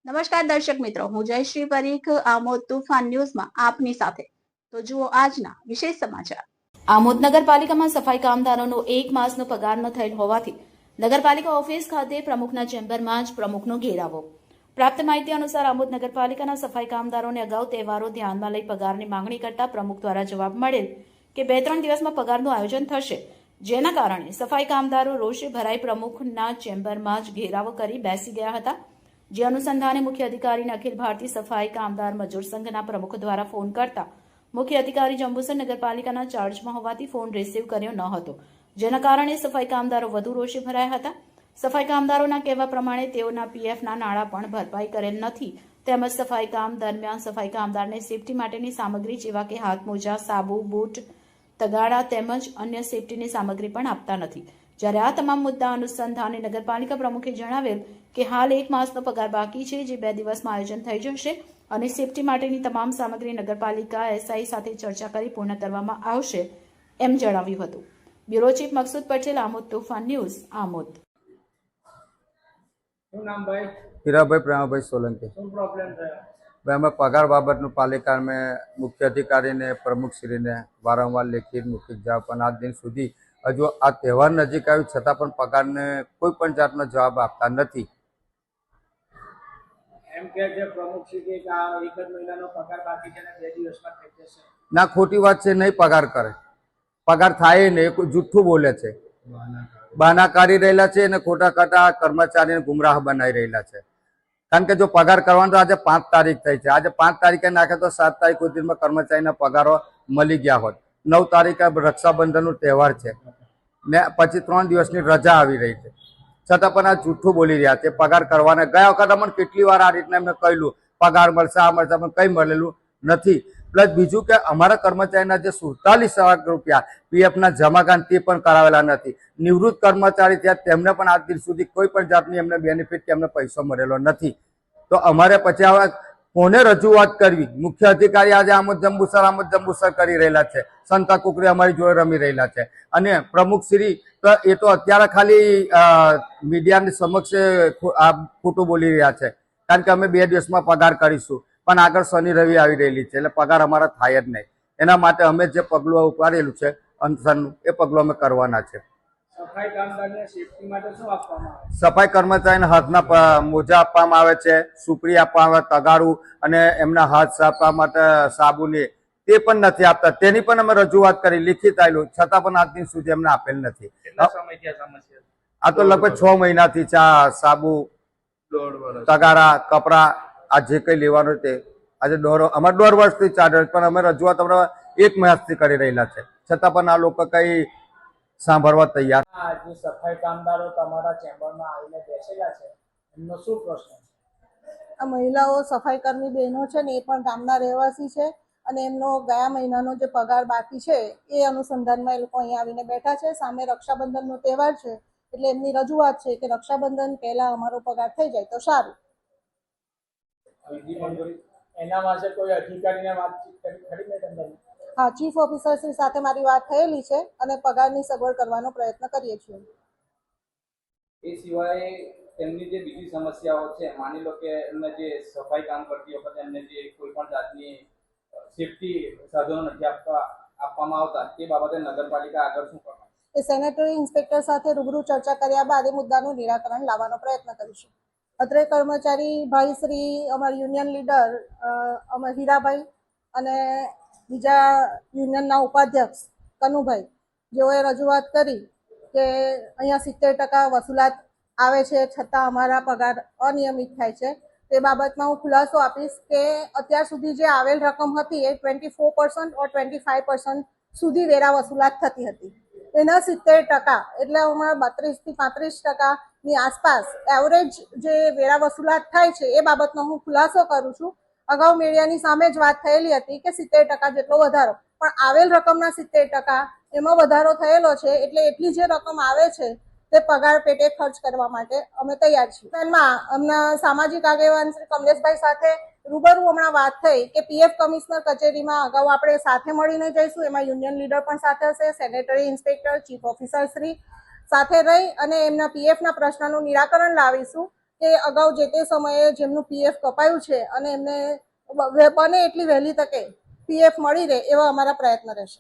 નમસ્કાર દર્શક મિત્રો, હું જયશ્રી પરીખ આમોદ તુફાન ન્યૂઝમાં આપની સાથે. તો જુઓ આજના વિશેષ સમાચાર. આમોદ નગરપાલિકામાં સફાઈ કામદારોનો 1 માસનો પગાર ન થયેલ હોવાથી નગરપાલિકા ઓફિસ ખાતે પ્રમુખના ચેમ્બરમાં જ પ્રમુખનો ઘેરાવો. પ્રાપ્ત માહિતી અનુસાર આમોદ નગરપાલિકાના સફાઈ કામદારોને અગાઉ તહેવારો ધ્યાનમાં લઈ પગારની માંગણી કરતા પ્રમુખ દ્વારા જવાબ મળેલ કે 2-3 દિવસમાં પગારનું આયોજન થશે, જેના કારણે સફાઈ કામદારો રોષે ભરાઈ પ્રમુખના ચેમ્બરમાં જ ઘેરાવો કરી બેસી ગયા હતા. જે અનુસંધાને મુખ્ય અધિકારીને અખિલ ભારતીય સફાઈ કામદાર મજૂર સંઘના પ્રમુખ દ્વારા ફોન કરતા મુખ્ય અધિકારી જંબુસર નગરપાલિકાના ચાર્જમાં હોવાથી ફોન રિસીવ કર્યો ન હતો, જેના કારણે સફાઈ કામદારો વધુ રોષે ભરાયા હતા. સફાઈ કામદારોના કહેવા પ્રમાણે તેઓના પીએફના નાણાં પણ ભરપાઈ કરેલ નથી, તેમજ સફાઈ કામ દરમિયાન સફાઈ કામદારને સેફટી માટેની સામગ્રી જેવા કે હાથ મોજા, સાબુ, બૂટ, તગાડા તેમજ અન્ય સેફટીની સામગ્રી પણ આપતા નથી. જ્યારે આ તમામ મુદ્દા અનુસંધાને નગરપાલિકા પ્રમુખે જણાવેલ કે હાલ 1 માસનો પગાર બાકી છે, જે 2 દિવસમાં આયોજન થઈ જશે અને સેફટી માટેની તમામ સામગ્રી નગરપાલિકા એસઆઈ સાથે ચર્ચા કરી પૂર્ણ કરવામાં આવશે એમ જણાવ્યું હતું. Bureau chief Maqsood Patel, Amod Toofan news, Amod. Hirabhai Premabhai Solanki. શું પ્રોબ્લેમ થયો? ભાઈ અમે પગાર બાબતનું પાલિકા મેં મુખ્ય અધિકારીને પ્રમુખશ્રીને વારંવાર લેખિત મૂકી જવાબ, પણ આજ દિન સુધી હજુ આ તહેવાર નજીક આવ્યું છતાં પણ પગારને કોઈ પણ જાતનો જવાબ આપતા નથી. એમ કે છે પ્રમુખશ્રી કે આ 1 જ મહિનાનો પગાર બાકી છે ને 2 દિવસમાં થઈ જશે. ના, ખોટી વાત છે. નહીં પગાર કરે, પગાર થાય નહીં, કોઈ જુઠ્ઠું બોલે છે, બહાના કાઢી રહેલા છે અને ખોટા કર્મચારીને ગુમરાહ બનાવી રહેલા છે. કારણ કે જો પગાર કરવાનો તો આજે 5 તારીખ થઈ છે, આજે 5 તારીખે નાખે તો 7 તારીખ સુધીમાં કર્મચારીના પગારો મળી ગયા હોત. 9 તારીખે રક્ષાબંધનનો તહેવાર છે ને પછી 3 દિવસની રજા આવી રહી છે, છતાં પણ આ જૂઠું બોલી રહ્યા છે. પગાર કરવાના ગયા વખત અમને કેટલી વાર આ રીતના એમને કહેલું પગાર મળશે, આ મળશે, પણ કંઈ મળેલું નથી. પ્લસ બીજું કે અમારા કર્મચારીના જે 47 રૂપિયા પીએફના જમા કાન તે પણ કરાવેલા નથી. નિવૃત્ત કર્મચારી થયા તેમને પણ આજ દિન સુધી કોઈ પણ જાતની એમને બેનિફિટ કે એમને પૈસો મળેલો નથી. તો અમારે પછી હવે કોને રજૂઆત કરવી? મુખ્ય અધિકારી આજે આમોદ જંબુસર કરી રહેલા છે, સંતા કુકરી અમારી જોડે રમી રહેલા છે, અને પ્રમુખશ્રી તો એ તો અત્યારે ખાલી મીડિયાની સમક્ષ આ ખોટું બોલી રહ્યા છે. કારણ કે અમે 2 દિવસમાં પગાર કરીશું, પણ આગળ શનિ રવિ આવી રહેલી છે, એટલે પગાર અમારા થાય જ નહીં. એના માટે અમે જે પગલું ઉપાડેલું છે અનશનનું, એ પગલું અમે કરવાના છે. સફાઈ કામદારને સેફટી માટે શું આપવામાં આવે? સફાઈ કર્મચારીને હાથના મોજા આપવામાં આવે છે, સુપડી આપવામાં આવે, તગારું અને એમના હાથ સાફવા માટે સાબુની તે પણ નથી આપતા. તેની પણ અમે રજૂઆત કરી, લિખિત આવેલું, છતાં પણ આજ દિન સુધી અમને આપેલ નથી. કેટલા સમયથી આ સમસ્યા? આ તો લગભગ 6 મહિનાથી છે. આ સાબુ, તગારા, કપડા, આ જે કંઈ લેવાનું તે આજે અમારે 1.5 વર્ષથી ચાલે, પણ અમે રજૂઆત હમણાં 1 માસથી કરી રહેલા છે, છતાં પણ આ લોકો કંઈ સાંભળવા તૈયાર. જે સફાઈ કામદારો તમારા ચેમ્બરમાં આવીને બેસેલા છે, એમનો શું પ્રશ્ન છે? આ મહિલાઓ સફાઈ કર્મી બહેનો છે ને, એ પણ ગામના રહેવાસી છે અને એમનો ગયા મહિનાનો જે પગાર બાકી છે એ અનુસંધાનમાં એ લોકો અહીંયા આવીને બેઠા છે. સામે રક્ષાબંધનનો તહેવાર છે, એટલે એમની રજૂઆત છે કે રક્ષાબંધન પહેલા અમારો પગાર થઈ જાય તો સારું. એના માટે કોઈ અધિકારીને વાતચીત કરી ખરી મેં તમને? હા, ચીફ ઓફિસરશ્રી સાથે મારી વાત થયેલી છે અને પગારની સગવડ કરવાનો પ્રયત્ન કરીએ છીએ. એ સિવાય તેમની જે બીજી સમસ્યાઓ છે, માની લો કે એમને જે સફાઈ કામ કરતી વખતે એમને જે કોઈ પણ જાતની સેફટી સાધનો નથી આપવામાં આવતા, તે બાબતે નગરપાલિકા આગળ શું કરવાનું? એ સેનેટરી ઇન્સ્પેક્ટર સાથે રૂબરૂ ચર્ચા કર્યા બાદ એ મુદ્દાનું નિરાકરણ લાવવાનો પ્રયત્ન કરીશું. અત્રે કર્મચારી ભાઈ શ્રી, અમારા યુનિયન લીડર અમારા હીરાભાઈ અને બીજા યુનિયનના ઉપાધ્યક્ષ કનુભાઈ, જેઓએ રજૂઆત કરી કે અહીંયા 70% વસૂલાત આવે છે છતાં અમારા પગાર અનિયમિત થાય છે. તે બાબતમાં હું ખુલાસો આપીશ કે અત્યાર સુધી જે આવેલ રકમ હતી એ 24% or 25% સુધી વેરા વસૂલાત થતી હતી. એના 70% એટલે અમારા 32 થી 35%ની આસપાસ એવરેજ જે વેરા વસૂલાત થાય છે એ બાબતનો હું ખુલાસો કરું છું. અગાઉ મીડિયાની સામે જ વાત થયેલી હતી કે 70% જેટલો વધારો, પણ આવેલ રકમના 70% એમાં વધારો થયેલો છે, એટલે એટલી જે રકમ આવે છે તે પગાર પેટે ખર્ચ કરવા માટે અમે તૈયાર છીએ. તેમાં અમના સામાજિક આગેવાન શ્રી કમલેશભાઈ સાથે રૂબરૂ હમણાં વાત થઈ કે પીએફ કમિશનર કચેરીમાં અગાઉ આપણે સાથે મળીને જઈશું, એમાં યુનિયન લીડર પણ સાથે હશે, sanitary inspector, chief officer Shri સાથે રહી અને એમના પીએફના પ્રશ્નનું નિરાકરણ લાવીશું કે અગાઉ જે તે સમયે જેમનું પીએફ કપાયું છે અને એમને બને એટલી વહેલી તકે પીએફ મળી રહે એવા અમારા પ્રયત્ન રહેશે.